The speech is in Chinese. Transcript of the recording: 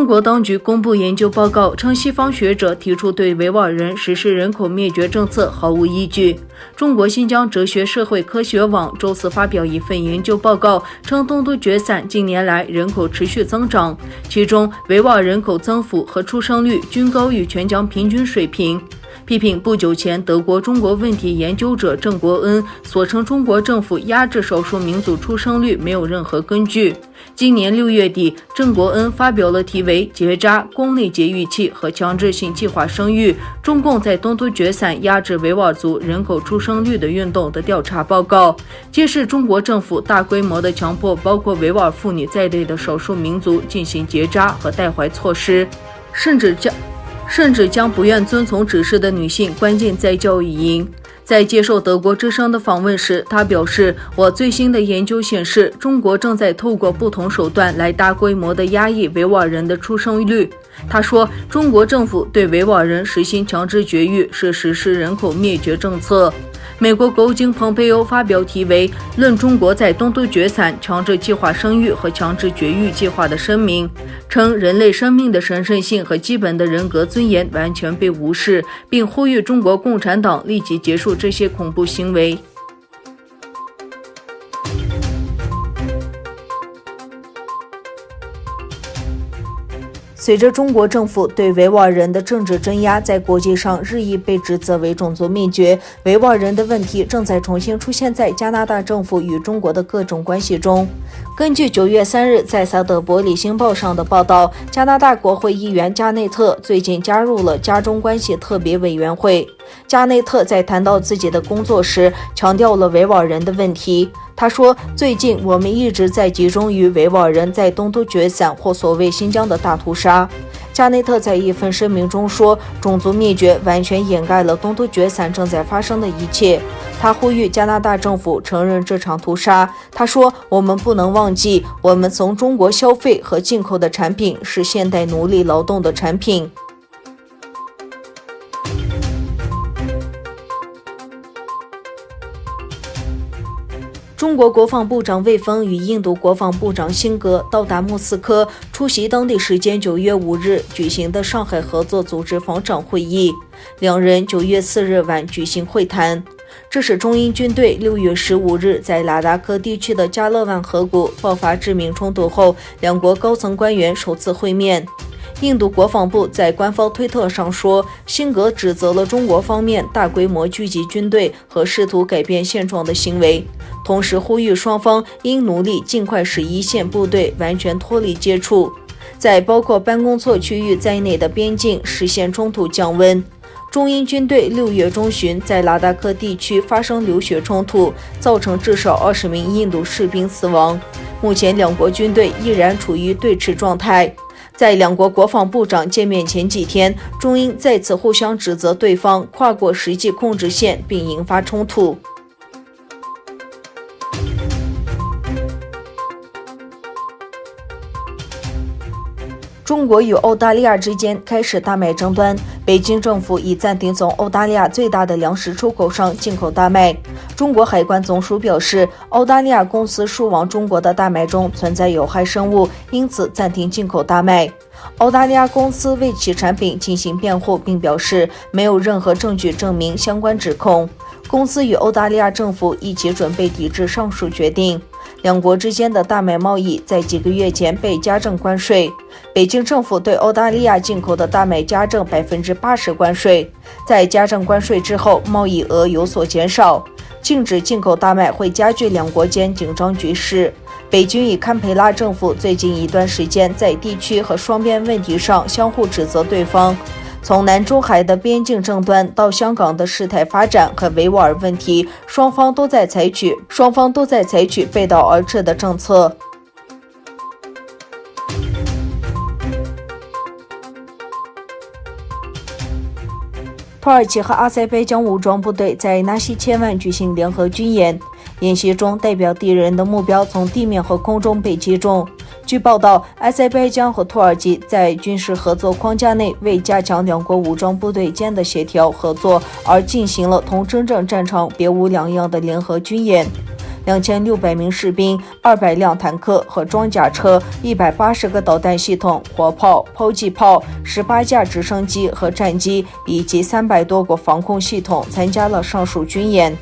中国当局公布研究报告称，西方学者提出对维吾尔人实施人口灭绝政策毫无依据。中国新疆哲学社会科学网周四发表一份研究报告称，东突厥散近年来人口持续增长，其中维吾尔人口增幅和出生率均高于全疆平均水平。批评不久前德国中国问题研究者郑国恩所称中国政府压制少数民族出生率没有任何根据。今年6月底，郑国恩发表了题为《结扎、宫内节育器和强制性计划生育：中共在东突厥散压制维吾尔族人口出生率的运动》的调查报告，揭示中国政府大规模地强迫包括维吾尔妇女在内的少数民族进行结扎和带怀措施，甚至将不愿遵从指示的女性关进在教育营。在接受德国之声的访问时，他表示，我最新的研究显示，中国正在透过不同手段来大规模地压抑维吾尔人的出生率。他说，中国政府对维吾尔人实行强制绝育是实施人口灭绝政策。美国国务卿蓬佩欧发表题为《论中国在东突厥散强制计划生育和强制绝育计划》的声明，称人类生命的神圣性和基本的人格尊严完全被无视，并呼吁中国共产党立即结束这些恐怖行为。随着中国政府对维吾尔人的政治镇压在国际上日益被指责为种族灭绝，维吾尔人的问题正在重新出现在加拿大政府与中国的各种关系中。根据9月3日在萨德伯里星报上的报道，加拿大国会议员加内特最近加入了加中关系特别委员会。加内特在谈到自己的工作时强调了维吾尔人的问题。他说，最近我们一直在集中于维吾尔人在东突厥散或所谓新疆的大屠杀。加内特在一份声明中说，种族灭绝完全掩盖了东突厥散正在发生的一切。他呼吁加拿大政府承认这场屠杀。他说，我们不能忘记，我们从中国消费和进口的产品是现代奴隶劳动的产品。中国国防部长魏峰与印度国防部长辛格到达莫斯科，出席当地时间9月5日举行的上海合作组织防长会议。两人9月4日晚举行会谈。这是中印军队6月15日在拉达克地区的加勒万河谷爆发致命冲突后，两国高层官员首次会面。印度国防部在官方推特上说，辛格指责了中国方面大规模聚集军队和试图改变现状的行为，同时呼吁双方应努力尽快使一线部队完全脱离接触，在包括班公错区域在内的边境实现冲突降温。中印军队6月中旬在拉达克地区发生流血冲突，造成至少20名印度士兵死亡。目前两国军队依然处于对峙状态。在两国国防部长见面前几天，中印再次互相指责对方跨过实际控制线并引发冲突。中国与澳大利亚之间开始大麦争端，北京政府已暂停从澳大利亚最大的粮食出口商进口大麦。中国海关总署表示，澳大利亚公司输往中国的大麦中存在有害生物，因此暂停进口大麦。澳大利亚公司为其产品进行辩护，并表示没有任何证据证明相关指控。公司与澳大利亚政府一起准备抵制上述决定。两国之间的大麦贸易在几个月前被加征关税，北京政府对澳大利亚进口的大麦加征80%关税。在加征关税之后，贸易额有所减少。禁止进口大麦会加剧两国间紧张局势。北京与堪培拉政府最近一段时间在地区和双边问题上相互指责对方。从南中海的边境争端到香港的事态发展和维吾尔问题，双方都在采取背道而驰的政策。土耳其和阿塞拜疆武装部队在纳西切万举行联合军演，演习中代表敌人的目标从地面和空中被击中。据报道，阿塞拜疆和土耳其在军事合作框架内为加强两国武装部队间的协调合作而进行了同真正战场别无两样的联合军演。2600名士兵、200辆坦克和装甲车、180个导弹系统、火炮、迫击炮、18架直升机和战机以及300多个防空系统参加了上述军演。